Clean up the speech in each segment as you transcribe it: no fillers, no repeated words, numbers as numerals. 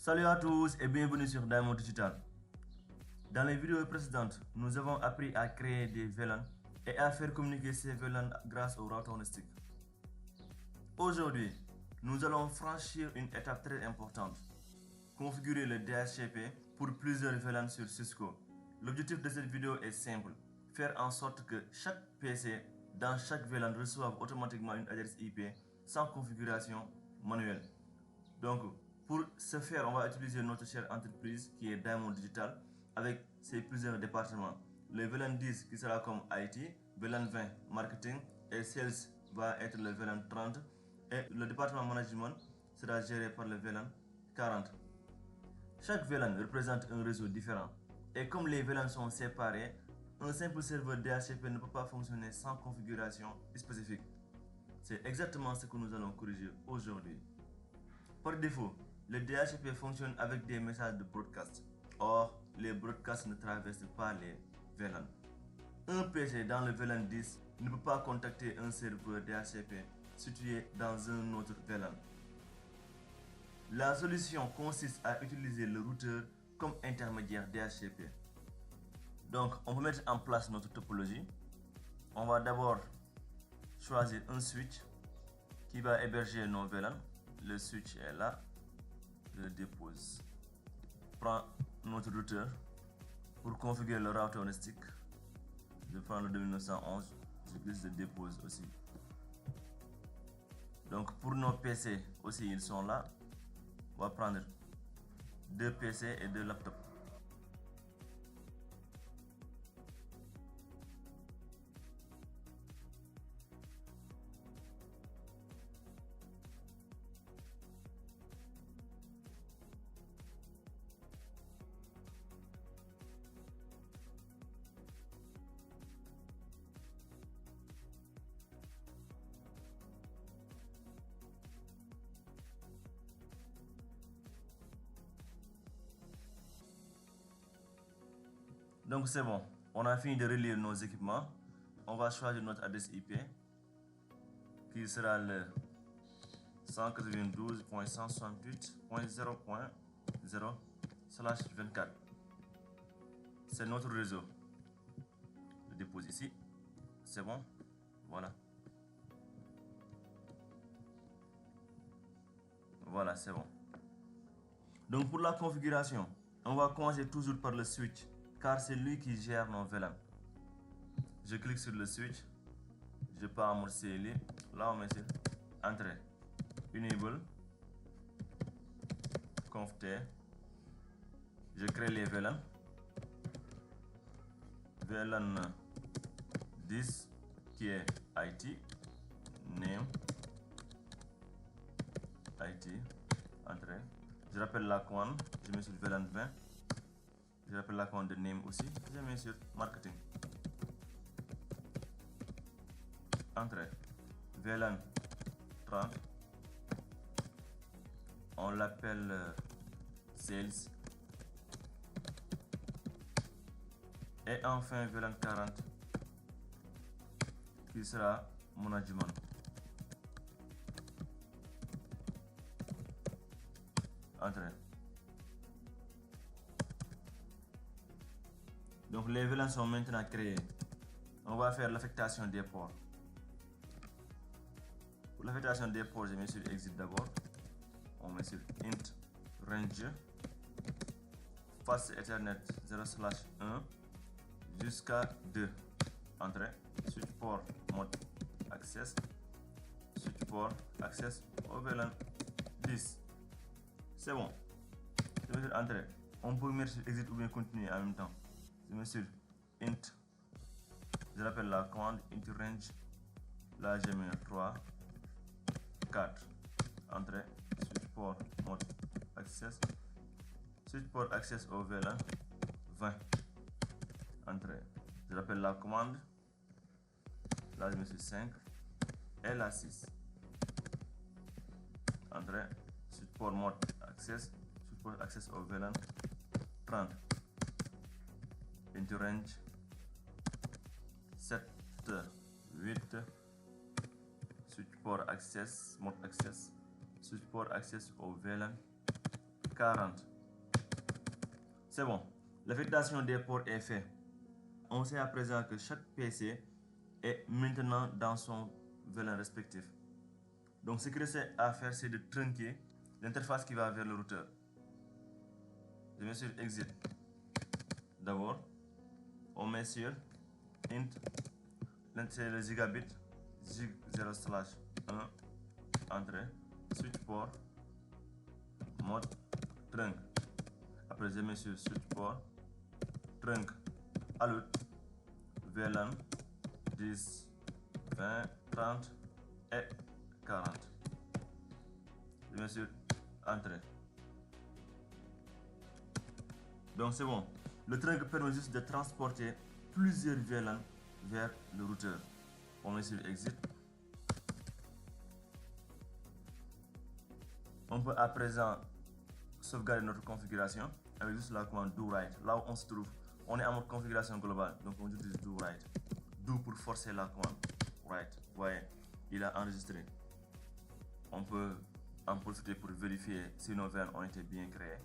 Salut à tous et bienvenue sur Diamond Digital. Dans les vidéos précédentes, nous avons appris à créer des VLAN et à faire communiquer ces VLAN grâce au router on stick. Aujourd'hui, nous allons franchir une étape très importante. Configurer le DHCP pour plusieurs VLAN sur Cisco. L'objectif de cette vidéo est simple. Faire en sorte que chaque PC dans chaque VLAN reçoive automatiquement une adresse IP sans configuration manuelle. Donc, pour ce faire, on va utiliser notre chère entreprise qui est Diamond Digital avec ses plusieurs départements. Le VLAN 10 qui sera comme IT, VLAN 20 marketing et sales va être le VLAN 30 et le département management sera géré par le VLAN 40. Chaque VLAN représente un réseau différent et comme les VLAN sont séparés, un simple serveur DHCP ne peut pas fonctionner sans configuration spécifique. C'est exactement ce que nous allons corriger aujourd'hui. Par défaut, le DHCP fonctionne avec des messages de broadcast. Or, les broadcasts ne traversent pas les VLAN. Un PC dans le VLAN 10 ne peut pas contacter un serveur DHCP situé dans un autre VLAN. La solution consiste à utiliser le routeur comme intermédiaire DHCP. Donc, on va mettre en place notre topologie. On va d'abord choisir un switch qui va héberger nos VLAN. Le switch est là. Je le dépose. Prends notre routeur pour configurer le router on stick. Je prends le 2911. Je le dépose aussi. Donc pour nos PC aussi ils sont là. On va prendre 2 PC et 2 laptops. Donc c'est bon, on a fini de relire nos équipements. On va choisir notre adresse IP qui sera le 192.168.0.0/24. C'est notre réseau. Je dépose ici. C'est bon. Voilà. Voilà, c'est bon. Donc pour la configuration, on va commencer toujours par le switch car c'est lui qui gère nos VLAN. Je clique sur le switch. Je pars en mode CLI. Là on met sur Entrée. Enable. Conft. Je crée les VLAN. VLAN 10 qui est IT. Name. IT. Entrée. Je rappelle la commande. Je mets sur VLAN 20. Je rappelle la commande de name aussi. Je mets sur marketing. Entrée. VLAN 30. On l'appelle sales. Et enfin VLAN 40 qui sera management. Entrée. Donc les VLAN sont maintenant créés. On va faire l'affectation des ports. Pour l'affectation des ports, je mets sur exit d'abord. On met sur int range fast ethernet 0/1 jusqu'à 2. Entrée. Switch port mode access. Switch port access au VLAN 10. C'est bon. Je mets sur entrée. On peut mettre sur exit ou bien continuer en même temps. Je mets sur int. Je rappelle la commande int range. Là je mets 3 4. Entrée. Switch port mode access. Switch port access au VLAN 20. Entrée. Je rappelle la commande. Là je mets sur 5 et la 6. Entrée. Switch port mode access. Switch port access au VLAN 30. Int range 7 8. Switch port access mode access. Switch port access au VLAN 40. C'est bon. L'affectation des ports est faite. On sait à présent que chaque PC est maintenant dans son VLAN respectif. Donc ce qu'il reste à faire, c'est de trunker l'interface qui va vers le routeur. Je mets sur exit. D'abord, on met sur int, c'est le gigabit, zig 0/1, entrée, switch port, mode, trunk. Après, je mets sur switch port, trunk, alert, VLAN, 10, 20, 30 et 40. Je mets sur entrée. Donc c'est bon. Le trunk permet juste de transporter plusieurs VLAN vers le routeur. On met sur exit. On peut à présent sauvegarder notre configuration avec juste la commande do write. Là où on se trouve, on est en mode configuration globale, donc on utilise do write. Do pour forcer la commande write. Vous voyez, il a enregistré. On peut en profiter pour vérifier si nos VLAN ont été bien créés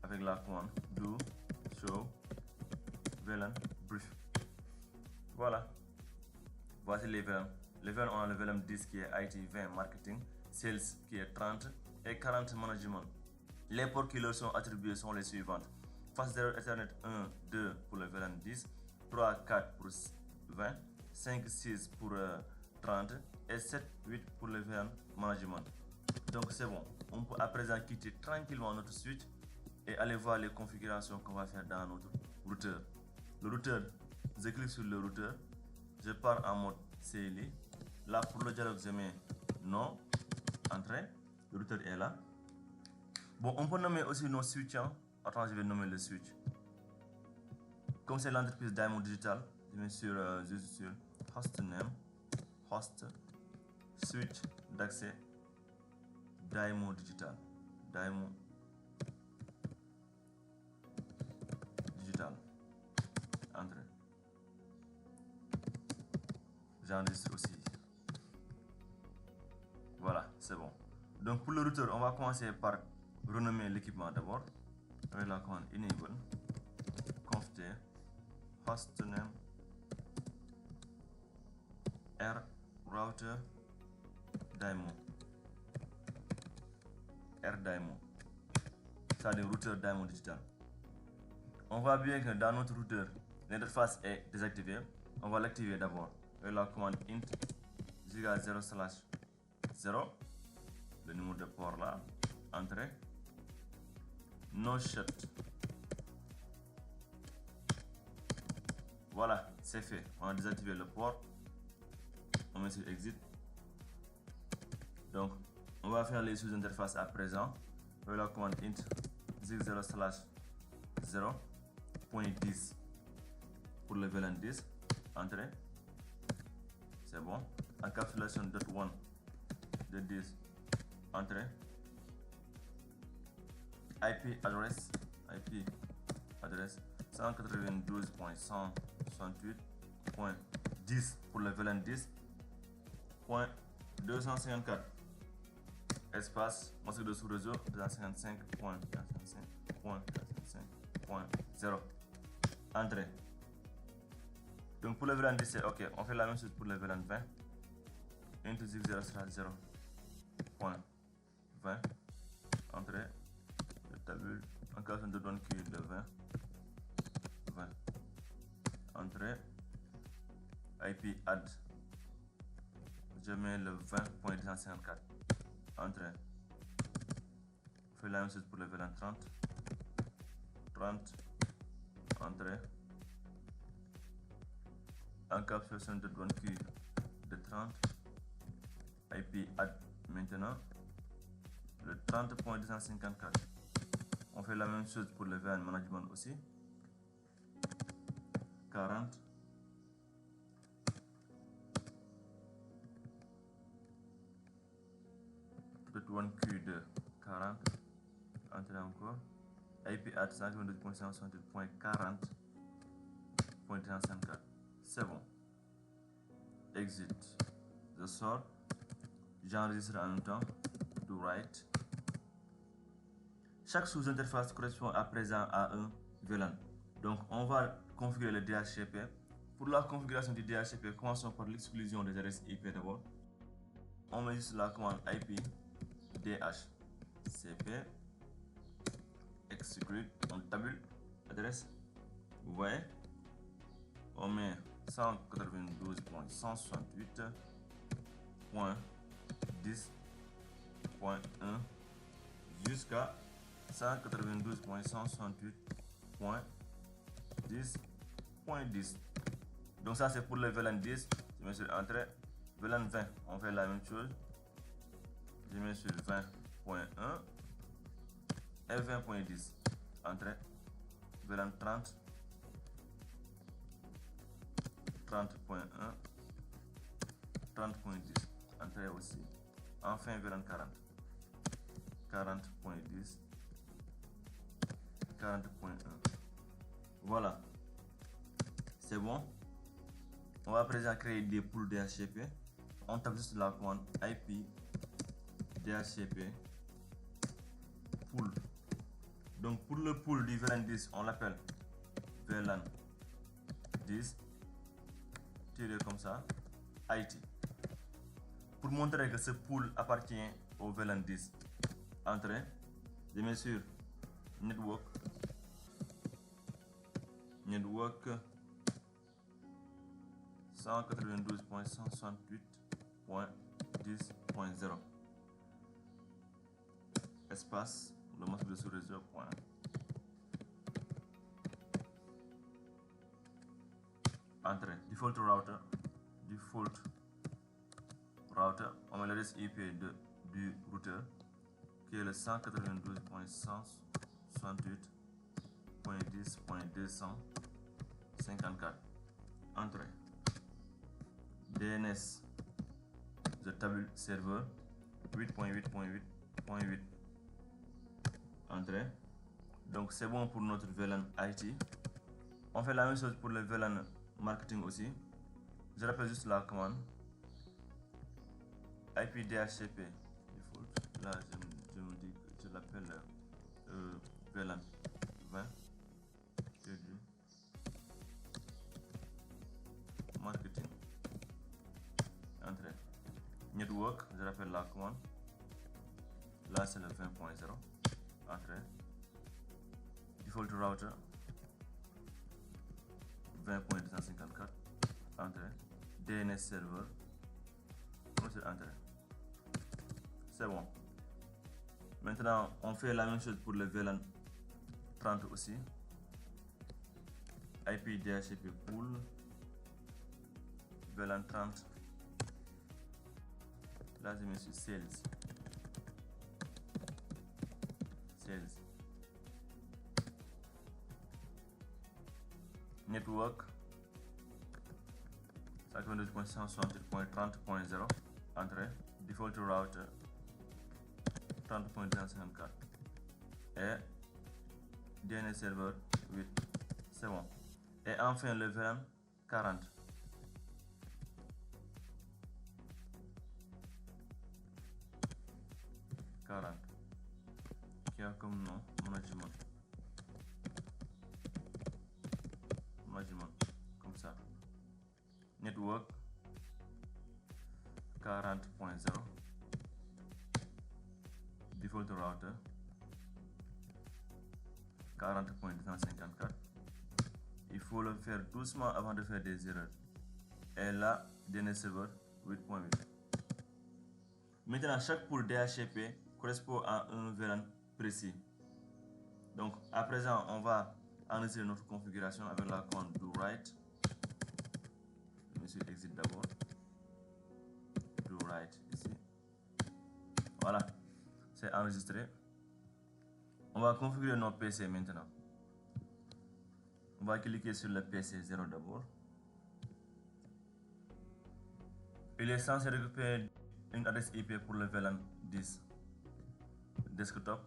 avec la commande do show VLAN brief. Voilà. Voici les VLAN. Les VLAN, on a le VLAN 10 qui est IT 20 marketing, sales qui est 30 et 40 management. Les ports qui leur sont attribués sont les suivantes. Face 0 Ethernet 1, 2 pour le VLAN 10, 3, 4 pour 20, 5, 6 pour 30 et 7, 8 pour le VLAN management. Donc c'est bon. On peut à présent quitter tranquillement notre switch et aller voir les configurations qu'on va faire dans notre routeur. Le routeur, je clique sur le routeur, je pars en mode CLI. Là pour le dialogue, je mets non, entrée, le routeur est là. Bon, on peut nommer aussi nos switches. Attends, je vais nommer le switch. Comme c'est l'entreprise Diamond Digital, je mets sur host name, host, switch d'accès, Diamond Digital. Diamond Digital. Entrée. J'enregistre aussi. Voilà, c'est bon. Donc pour le routeur, on va commencer par renommer l'équipement d'abord avec la commande enable conft hostname r router daemon r daemon, c'est-à-dire routeur Diamond Digital. On voit bien que dans notre routeur, l'interface est désactivée. On va l'activer d'abord avec la commande int giga 0/0, le numéro de port là, entrée, no shut. Voilà, c'est fait. On a désactivé le port. On met sur exit. Donc, on va faire les sous-interfaces à présent avec la commande int zig 0/0.10 pour le VLAN 10, entrée. C'est bon. Encapsulation .1 de 10, entrée. IP adresse 192.168.10 pour le VLAN 10.254 espace masque de sous-réseau 255.255.0 entrée. Donc pour le VLAN 10 c'est ok. On fait la même chose pour le VLAN 20. Int zig 0/0.20 entrée. Tabule encapsulation de données qui est de 20 entrée. IP add, je mets le 20.254 entrée. On fait la même chose pour le VLAN 30 entrée. Encapsulation de données qui de 30. IP add maintenant le 30.254. On fait la même chose pour le VLAN management aussi. 40. One Q2 40. Entrée encore. IP add 192.168.40.254. C'est bon. Exit. Je sors. J'enregistre en même temps. Do write. Chaque sous-interface correspond à présent à un VLAN. Donc, on va configurer le DHCP. Pour la configuration du DHCP, commençons par l'exclusion des adresses IP d'abord. On met juste la commande IP DHCP exclude, on tabule l'adresse. Vous voyez, on met 192.168.10.1 jusqu'à 192.168.10.10. Donc ça c'est pour le VLAN 10. Je mets sur entrée. VLAN 20, on fait la même chose. Je mets sur 20.1 et 20.10. Entrée. VLAN 30. 30.1. 30.10. Entrée aussi. Enfin VLAN 40. 40.10. 40.1. Voilà. C'est bon. On va à présent créer des pools DHCP. On tape juste la commande IP DHCP pool. Donc pour le pool du VLAN 10, on l'appelle VLAN 10 tiré comme ça IT. Pour montrer que ce pool appartient au VLAN 10, entrée, je mets sur network 192.168.10.0 espace le masque de sous-réseau point. Entrée. Default router, on met l'adresse IP du routeur qui est le 192.168.10.254. Entrée. DNS the table server 8.8.8.8. Entrée. Donc c'est bon pour notre VLAN IT. On fait la même chose pour le VLAN marketing aussi. Je rappelle juste la commande IP DHCP default. Là je me dis que je l'appelle VLAN 20 marketing. Entrée. Network, je rappelle la commande. Là c'est le 20.0. Entrée. Default router 20.254. Entrée. DNS server. On sur entrée. C'est bon. Maintenant on fait la même chose pour le VLAN 30 aussi. IP DHCP pool VLAN 30. Là je mets sur sales. Network 192.168.30.0. Entrée. Default router 30.254 et DNS server 8. C'est bon. Et enfin le VLAN 40. Qui a comme nom management comme ça. Network 40.0. Default router 40.254. Il faut le faire doucement avant de faire des erreurs. Et là, DNS server 8.8. Maintenant, chaque pool DHCP correspond à un VLAN précis. Donc, à présent, on va enregistrer notre configuration avec la commande do write. Je mets sur exit d'abord. Do write ici. Voilà, c'est enregistré. On va configurer nos PC maintenant. On va cliquer sur le PC 0 d'abord. Il est censé récupérer une adresse IP pour le VLAN 10. Desktop.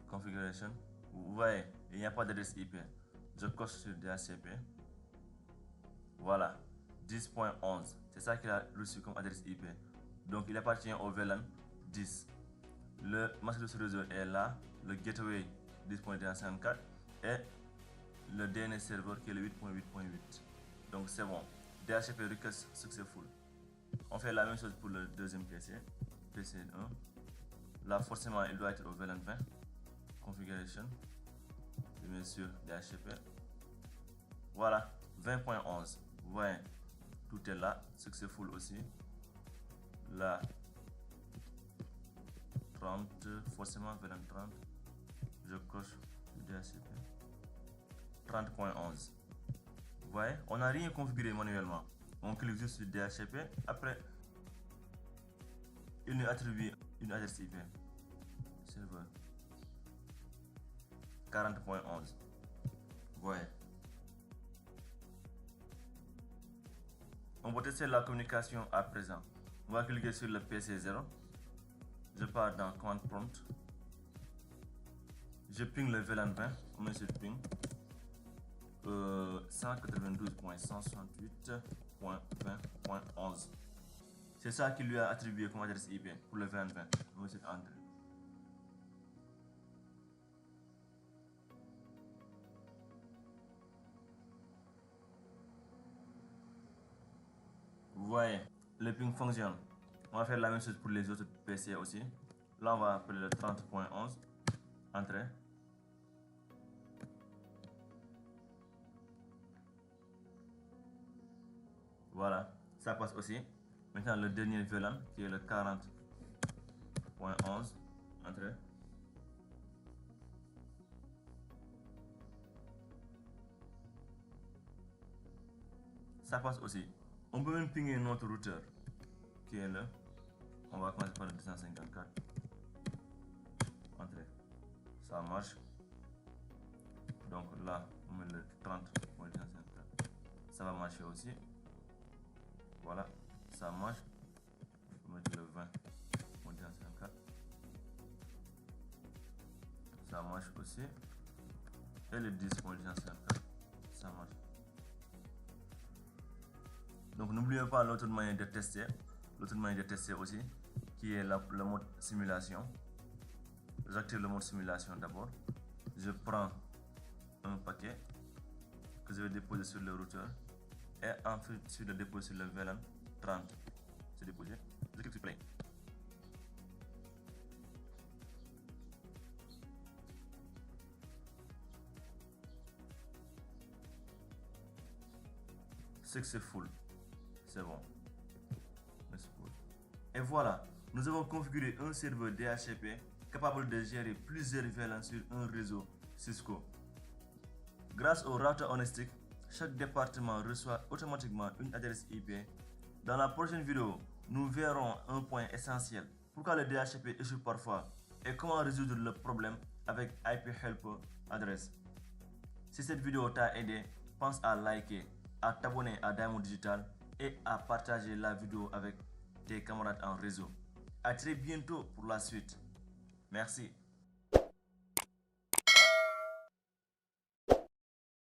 Configuration. Vous voyez, il n'y a pas d'adresse IP. Je coche sur DHCP. Voilà, 10.11. C'est ça qu'il a reçu comme adresse IP. Donc il appartient au VLAN 10. le masque de ce réseau est là, le gateway 10.254 et le DNS serveur qui est le 8.8.8. Donc c'est bon. DHCP request successful. On fait la même chose pour le deuxième PC, PC1. Là, forcément, il doit être au VLAN 20. Configuration. Je mets sur DHCP. Voilà, 20.11. Vous voyez, tout est là. Successful aussi. Là, 30, forcément VLAN 30. Je coche DHCP. 30.11. Vous voyez, on n'a rien configuré manuellement. On clique juste sur DHCP. Après, il nous attribue une adresse IP. Serveur 40.11. Vous voyez. On va tester la communication à présent. On va cliquer sur le PC0. Je pars dans command prompt. Je ping le VLAN 20. On met sur ping 192.168.20.11. C'est ça qui lui a attribué comme adresse IP pour le VLAN 20. On met sur Enter. Vous voyez, le ping fonctionne. On va faire la même chose pour les autres PC aussi. Là, on va appeler le 30.11. Entrée. Voilà, ça passe aussi. Maintenant, le dernier VLAN qui est le 40.11. Entrée. Ça passe aussi. On peut même pinguer notre routeur qui est là. On va commencer par le 254. Entrée. Ça marche. Donc là, on met le 30.254. Ça va marcher aussi. Voilà, ça marche. On va mettre le 20.254. Ça marche aussi. Et le 10.254. Ça marche. Donc n'oubliez pas l'autre manière de tester. L'autre manière de tester aussi, qui est le mode simulation. J'active le mode simulation d'abord. Je prends un paquet que je vais déposer sur le routeur. Et ensuite, je le dépose sur le VLAN 30. C'est déposé. Je clique sur play. Successful. C'est bon. Et voilà, nous avons configuré un serveur DHCP capable de gérer plusieurs VLAN sur un réseau Cisco. Grâce au router OnStick, chaque département reçoit automatiquement une adresse IP. Dans la prochaine vidéo, nous verrons un point essentiel. Pourquoi le DHCP échoue parfois et comment résoudre le problème avec IP Help Address. Si cette vidéo t'a aidé, pense à liker, à t'abonner à Diamond Digital et à partager la vidéo avec tes camarades en réseau. À très bientôt pour la suite. Merci.